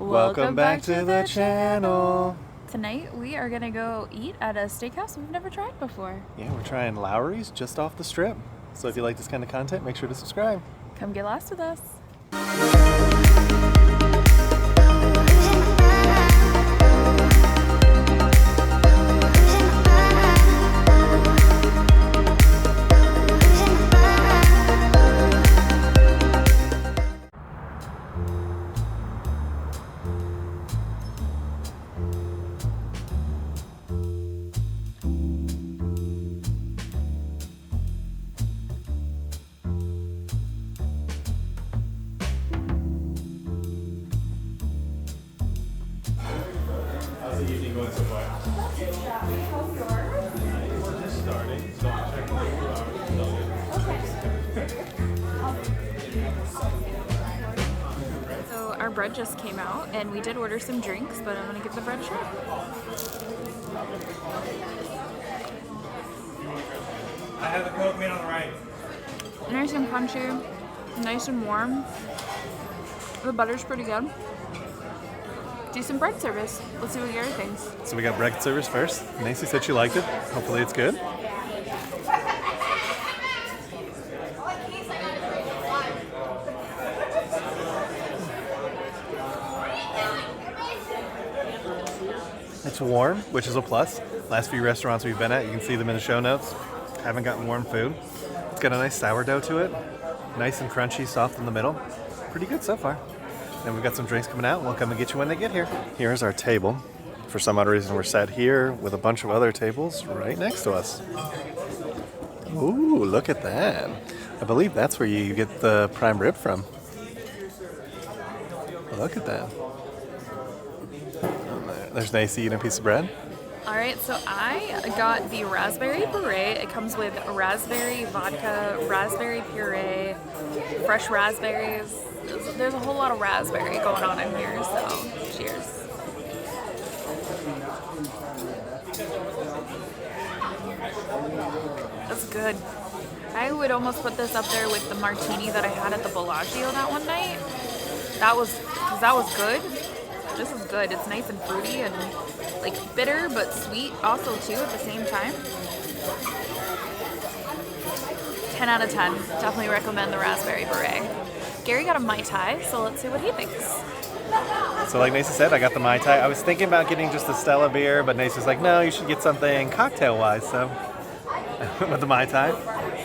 Welcome back to the channel. Tonight we are gonna go eat at a steakhouse we've never tried before. Yeah, we're trying Lawry's just off the strip. So if you like this kind of content, make sure to subscribe. Come get lost with us. How's the evening going so far? We're just starting, so I'm checking So our bread just came out and we did order some drinks, but I'm gonna give the bread a try. I have the Coke made on the right. Nice and crunchy, nice and warm. The butter's pretty good. Decent bread service. Let's see what Gary thinks. So we got bread service first. Nancy said she liked it. Hopefully it's good. It's warm, which is a plus. Last few restaurants we've been at, you can see them in the show notes. Haven't gotten warm food. It's got a nice sourdough to it. Nice and crunchy, soft in the middle. Pretty good so far. And we've got some drinks coming out, and we'll come and get you when they get here. Here's our table. For some odd reason, we're sat here with a bunch of other tables right next to us. Ooh, look at that. I believe that's where you get the prime rib from. Look at that. There's Nancy eating a piece of bread. All right, so I got the raspberry beret. It comes with raspberry vodka, raspberry puree, fresh raspberries. There's a whole lot of raspberry going on in here, so cheers. That's good. I would almost put this up there with the martini that I had at the Bellagio that one night. That was good. This is good. It's nice and fruity and like bitter but sweet also too at the same time. 10 out of 10. Definitely recommend the raspberry beret. Gary got a Mai Tai, so let's see what he thinks. So like Nancy said, I got the Mai Tai. I was thinking about getting just a Stella beer, but Nancy's like, no, you should get something cocktail-wise, so with the Mai Tai.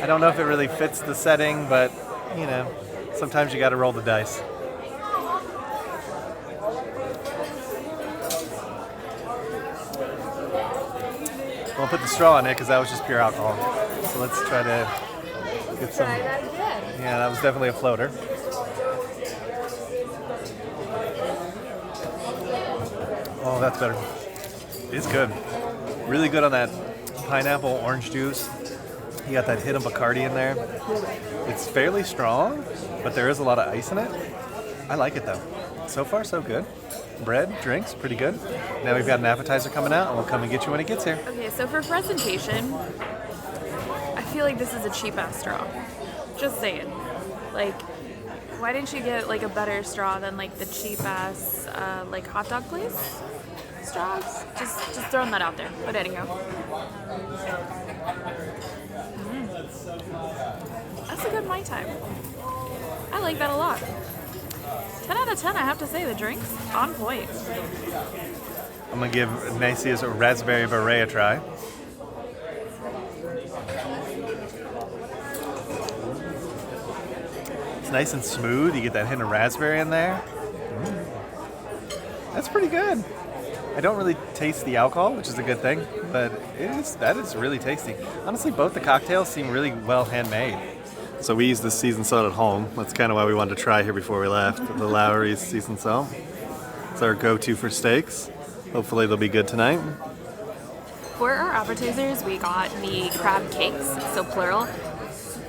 I don't know if it really fits the setting, but, you know, sometimes you got to roll the dice. Won't put the straw in it because that was just pure alcohol. So let's try to get some. Yeah, that was definitely a floater. Oh, that's better. It's good. Really good on that pineapple orange juice. You got that hit of Bacardi in there. It's fairly strong, but there is a lot of ice in it. I like it though. So far, so good. Bread, drinks, pretty good. Now we've got an appetizer coming out, and we'll come and get you when it gets here. Okay, so for presentation, I feel like this is a cheap-ass straw. Just saying. Like, why didn't you get like a better straw than like the cheap-ass like hot dog place straws? Just throwing that out there. But anyhow. That's a good Mai Tai. I like that a lot. 10 out of 10, I have to say. The drinks, on point. I'm going to give Nancy's raspberry beret a try. It's nice and smooth. You get that hint of raspberry in there. That's pretty good. I don't really taste the alcohol, which is a good thing, but that is really tasty. Honestly, both the cocktails seem really well handmade. So we use this seasoned salt at home. That's kind of why we wanted to try here before we left. The Lawry's seasoned salt. It's our go-to for steaks. Hopefully they'll be good tonight. For our appetizers, we got the crab cakes, so plural.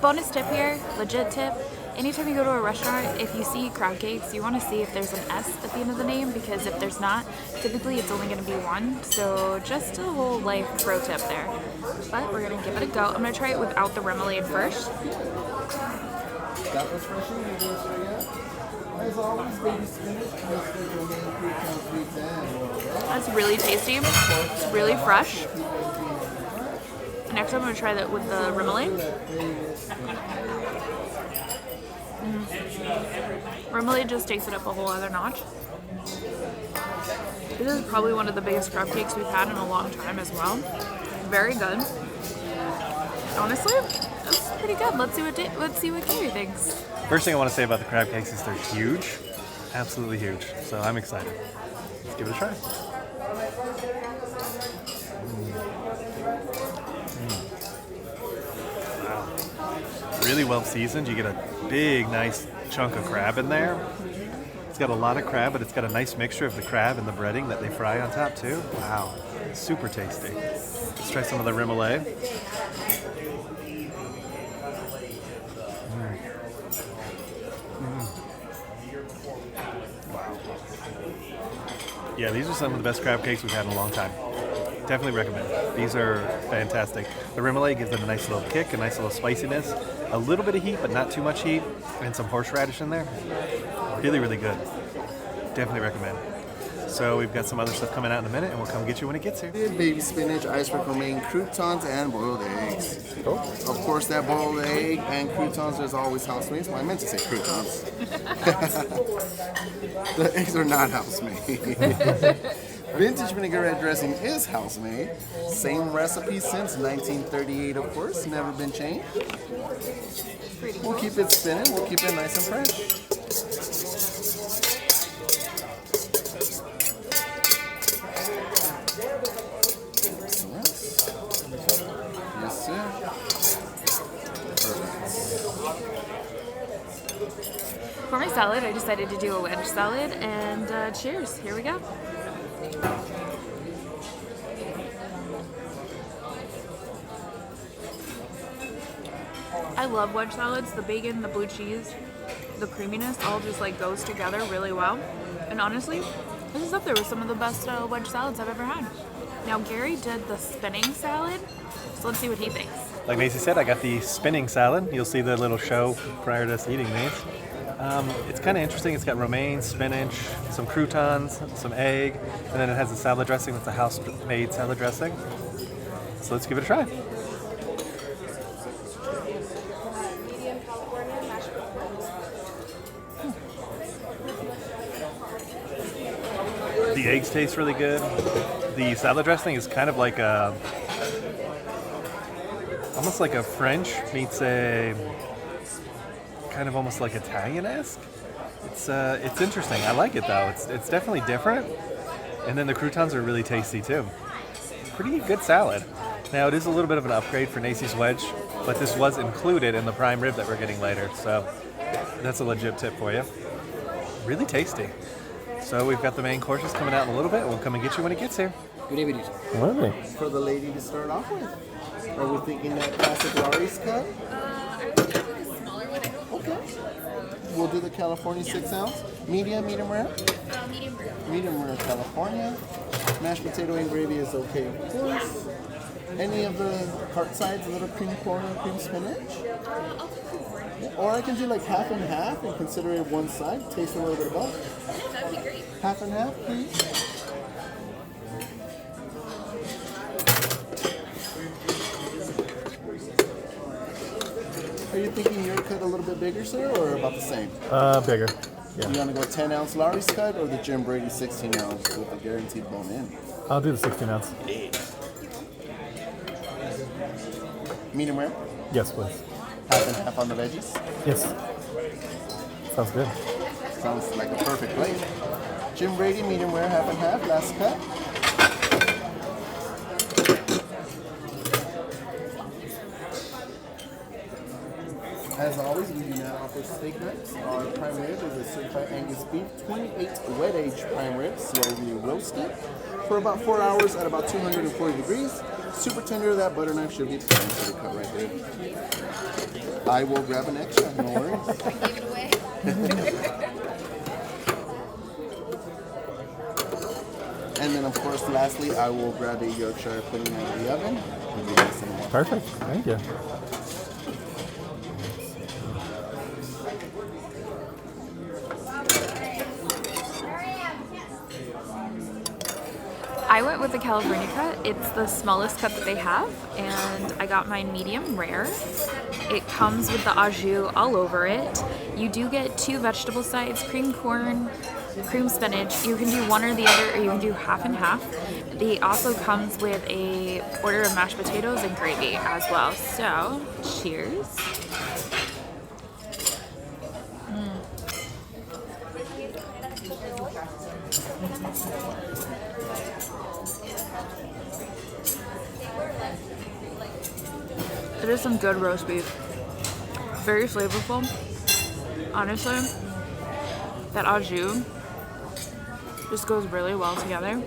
Bonus tip here, legit tip. Anytime you go to a restaurant, if you see crab cakes, you want to see if there's an S at the end of the name, because if there's not, typically it's only going to be one. So just a whole life pro tip there. But we're going to give it a go. I'm going to try it without the remoulade first. That was refreshing. As always, baby spinach, It's really tasty. It's really fresh. Next I'm going to try that with the remoulade. Remoulade just takes it up a whole other notch. This is probably one of the biggest crab cakes we've had in a long time as well. Very good. Honestly, that's pretty good. Let's see what Gary thinks. First thing I want to say about the crab cakes is they're huge. Absolutely huge. So I'm excited. Let's give it a try. Wow. Really well seasoned. You get a big, nice chunk of crab in there. It's got a lot of crab, but it's got a nice mixture of the crab and the breading that they fry on top too. Wow. Super tasty. Let's try some of the remoulade. Yeah, these are some of the best crab cakes we've had in a long time. Definitely recommend it. These are fantastic. The remoulade gives them a nice little kick, a nice little spiciness, a little bit of heat, but not too much heat, and some horseradish in there. Really, really good. Definitely recommend. So we've got some other stuff coming out in a minute, and we'll come get you when it gets here. Baby spinach, iceberg romaine, croutons, and boiled eggs. Cool. Of course, that boiled egg and croutons is always house-made. Well, I meant to say croutons. The eggs are not house-made. Vintage vinaigrette dressing is house-made. Same recipe since 1938, of course. Never been changed. We'll keep it spinning. We'll keep it nice and fresh. Yes, sir. Perfect. For my salad, I decided to do a wedge salad, and cheers. Here we go. I love wedge salads. The bacon, the blue cheese, the creaminess all just like goes together really well. And honestly, this is up there with some of the best wedge salads I've ever had. Now Gary did the spinning salad, so let's see what he thinks. Like Macy said, I got the spinning salad. You'll see the little show prior to us eating these. It's kind of interesting. It's got romaine, spinach, some croutons, some egg, and then it has a salad dressing that's a house-made salad dressing. So let's give it a try. The eggs taste really good. The salad dressing is kind of like almost like a French meets a kind of almost like Italian-esque. It's interesting. I like it though. It's definitely different. And then the croutons are really tasty too. Pretty good salad. Now it is a little bit of an upgrade for Nacy's wedge, but this was included in the prime rib that we're getting later, so that's a legit tip for you. Really tasty. So we've got the main courses coming out in a little bit. We'll come and get you when it gets here. Good evening. Lovely. For the lady to start off with, are we thinking that classic Lawry's cut? I would go with a smaller one. Okay. We'll do the California 6 ounce. Medium rare? Medium rare. Medium rare California. Mashed potato and gravy is okay, of course. Any of the heart sides, a little cream corn or cream spinach? I'll do cream corn. Or I can do like half and half and consider it one side, taste a little bit of both. Yeah, that would be great. Half and half, please. Are you thinking your cut a little bit bigger, sir, or about the same? Bigger. You want to go 10 ounce Lawry's cut or the Jim Brady 16 ounce with a guaranteed bone in? I'll do the 16 ounce. Medium rare? Yes, please. Half and half on the veggies? Yes. Sounds good. Sounds like a perfect plate. Jim Brady, medium rare, half and half, last cut. As always, we do not offer steak knives. Our prime rib is a certified Angus beef, 28 wet age prime rib, slowly roasted for about 4 hours at about 240 degrees. Super tender, that butter knife should be fine for the cut right there. I will grab an extra, no worries. I gave it away. And then, of course, lastly, I will grab a Yorkshire pudding out of the oven. And give it some more. Perfect. Thank you. I went with the California cut. It's the smallest cut that they have, and I got mine medium rare. It comes with the au jus all over it. You do get 2 vegetable sides, cream corn, cream spinach. You can do one or the other, or you can do half and half. It also comes with a order of mashed potatoes and gravy as well. So, cheers. It is some good roast beef. Very flavorful. Honestly, that au jus just goes really well together.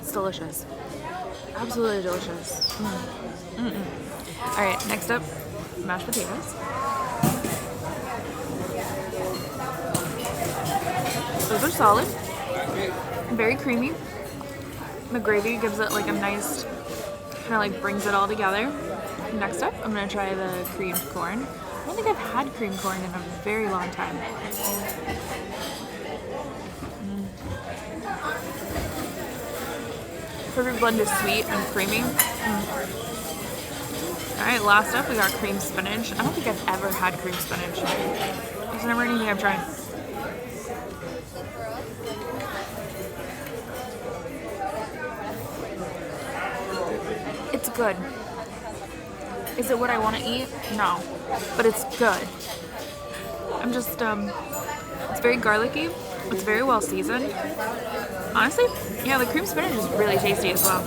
It's delicious. Absolutely delicious. Alright, next up, mashed potatoes. Those are solid. Very creamy. The gravy gives it like a nice, kind of like brings it all together. Next up, I'm going to try the creamed corn. I don't think I've had creamed corn in a very long time. Perfect blend of sweet and creamy. Alright, last up we got cream spinach. I don't think I've ever had cream spinach. There's never anything I've tried. It's good. Is it what I want to eat? No. But it's good. I'm just, it's very garlicky. It's very well seasoned. Honestly, yeah, the cream spinach is really tasty as well.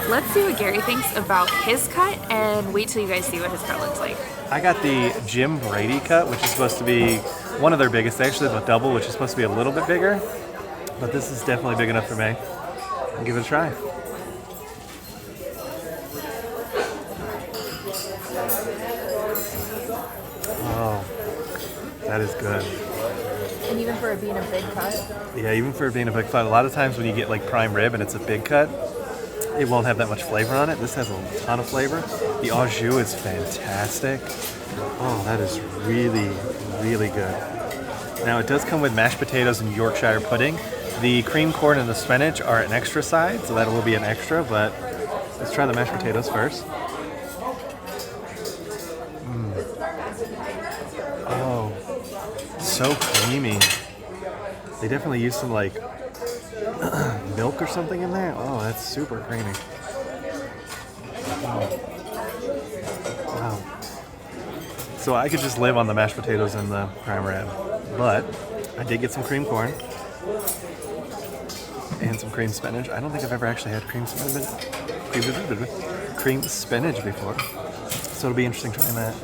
Let's see what Gary thinks about his cut, and wait till you guys see what his cut looks like. I got the Jim Brady cut, which is supposed to be one of their biggest. They actually have a double, which is supposed to be a little bit bigger. But this is definitely big enough for me. I'll give it a try. Oh, that is good. And even for it being a big cut? Yeah, even for it being a big cut. A lot of times when you get like prime rib and it's a big cut, it won't have that much flavor on it. This has a ton of flavor. The au jus is fantastic. Oh, that is really, really good. Now it does come with mashed potatoes and Yorkshire pudding. The cream corn and the spinach are an extra side, so that will be an extra, but let's try the mashed potatoes first. Oh, so creamy. They definitely use some like milk or something in there. Oh, that's super creamy. Oh. Wow. So I could just live on the mashed potatoes and the prime rib, but I did get some cream corn and some cream spinach. I don't think I've ever actually had cream spinach before, so it'll be interesting trying that.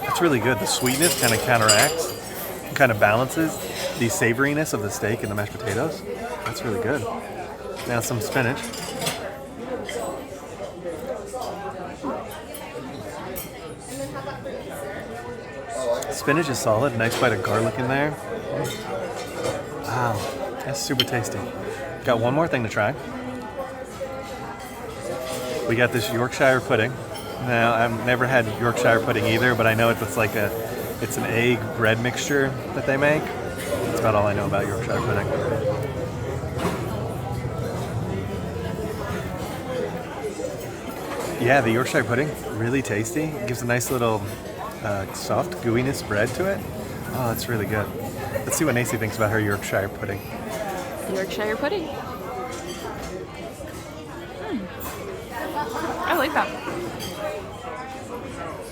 It's really good. The sweetness kind of counteracts, kind of balances the savoriness of the steak and the mashed potatoes. That's really good. Now some spinach. Spinach is solid. Nice bite of garlic in there. Wow, that's super tasty. Got one more thing to try. We got this Yorkshire pudding. Now, I've never had Yorkshire pudding either, but I know it's like it's an egg bread mixture that they make. That's about all I know about Yorkshire pudding. Yeah, the Yorkshire pudding, really tasty. It gives a nice little soft gooiness bread to it. Oh, that's really good. Let's see what Nacy thinks about her Yorkshire pudding. Yorkshire pudding. I like that.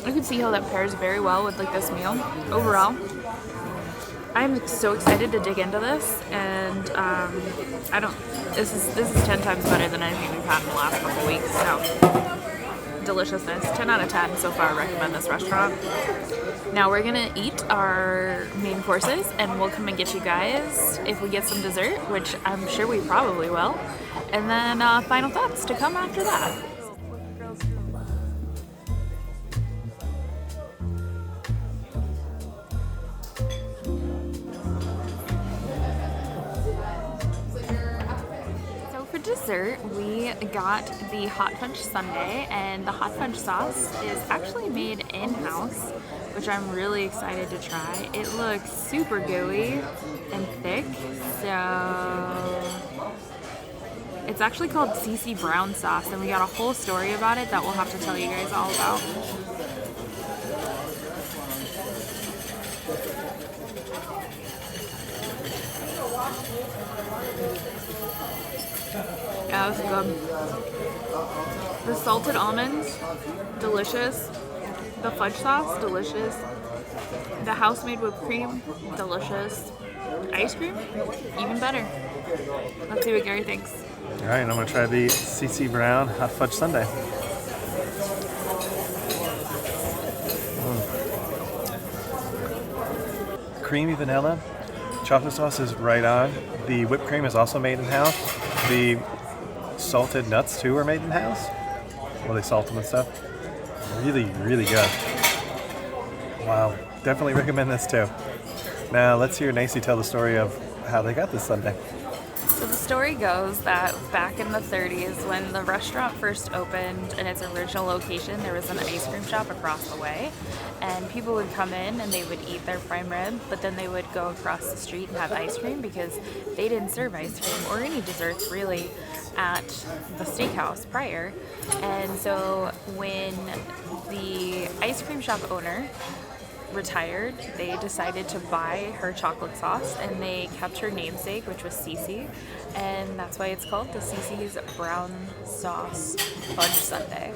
I can see how that pairs very well with like this meal. Overall, I'm so excited to dig into this, and this is 10 times better than anything we've had in the last couple weeks. So deliciousness, 10 out of 10 so far. Recommend this restaurant. Now we're gonna eat our main courses, and we'll come and get you guys if we get some dessert, which I'm sure we probably will, and then final thoughts to come after that. dessert, we got the hot fudge sundae, and the hot fudge sauce is actually made in-house, which I'm really excited to try. It looks super gooey and thick, so it's actually called CC brown sauce, and we got a whole story about it that we'll have to tell you guys all about. Yeah, that was good. The salted almonds, delicious. The fudge sauce, delicious. The house-made whipped cream, delicious. Ice cream, even better. Let's see what Gary thinks. All right, and I'm gonna try the CC Brown hot fudge sundae. Creamy vanilla, chocolate sauce is right on. The whipped cream is also made in-house. The salted nuts too are made in-house. Well, they salt them and stuff. Really, really good. Wow, definitely recommend this too. Now let's hear Nacy tell the story of how they got this sundae. So the story goes that back in the 30s, when the restaurant first opened in its original location, there was an ice cream shop across the way, and people would come in and they would eat their prime rib, but then they would go across the street and have ice cream because they didn't serve ice cream or any desserts really at the steakhouse prior. And so when the ice cream shop owner retired, they decided to buy her chocolate sauce, and they kept her namesake, which was Cece, and that's why it's called the Cece's Brown Sauce Fudge Sundae.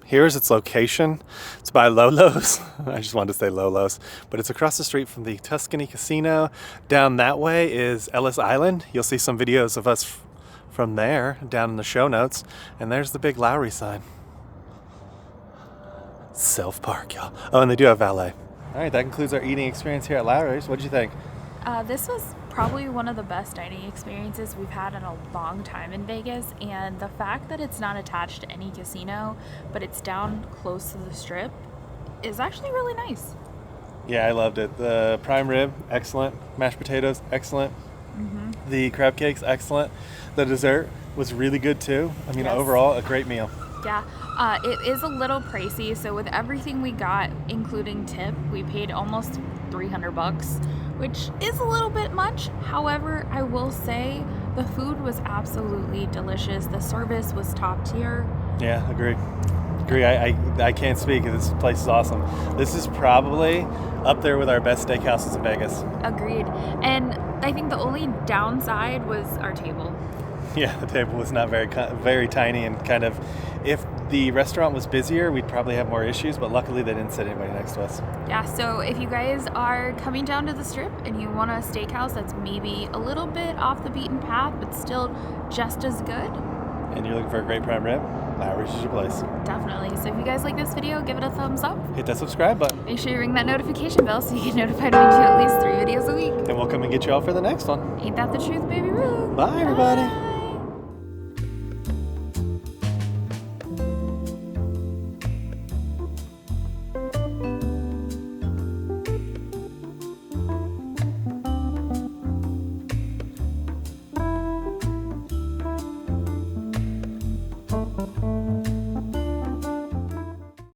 Here's its location. It's by Lolo's. I just wanted to say Lolo's, but it's across the street from the Tuscany Casino. Down that way is Ellis Island. You'll see some videos of us from there down in the show notes. And there's the big Lawry sign. Self-park, y'all. Oh, and they do have valet. All right, that concludes our eating experience here at Lawry's. What'd you think? This was probably one of the best dining experiences we've had in a long time in Vegas, and the fact that it's not attached to any casino, but it's down close to the strip, is actually really nice. Yeah, I loved it. The prime rib, excellent. Mashed potatoes, excellent. Mm-hmm. The crab cakes, excellent. The dessert was really good too. I mean, yes. Overall, a great meal. Yeah, it is a little pricey, so with everything we got, including tip, we paid almost $300, which is a little bit much. However, I will say the food was absolutely delicious. The service was top tier. Yeah, agree. I can't speak. This place is awesome. This is probably up there with our best steakhouses in Vegas. Agreed. And I think the only downside was our table. Yeah, the table was not very tiny, and kind of, if the restaurant was busier, we'd probably have more issues, but luckily they didn't sit anybody next to us. Yeah, so if you guys are coming down to the strip and you want a steakhouse that's maybe a little bit off the beaten path, but still just as good, and you're looking for a great prime rib, Lawry's is your place. Definitely. So if you guys like this video, give it a thumbs up. Hit that subscribe button. Make sure you ring that notification bell so you get notified when we do at least 3 videos a week. And we'll come and get you all for the next one. Ain't that the truth, baby? Woo! Bye, everybody.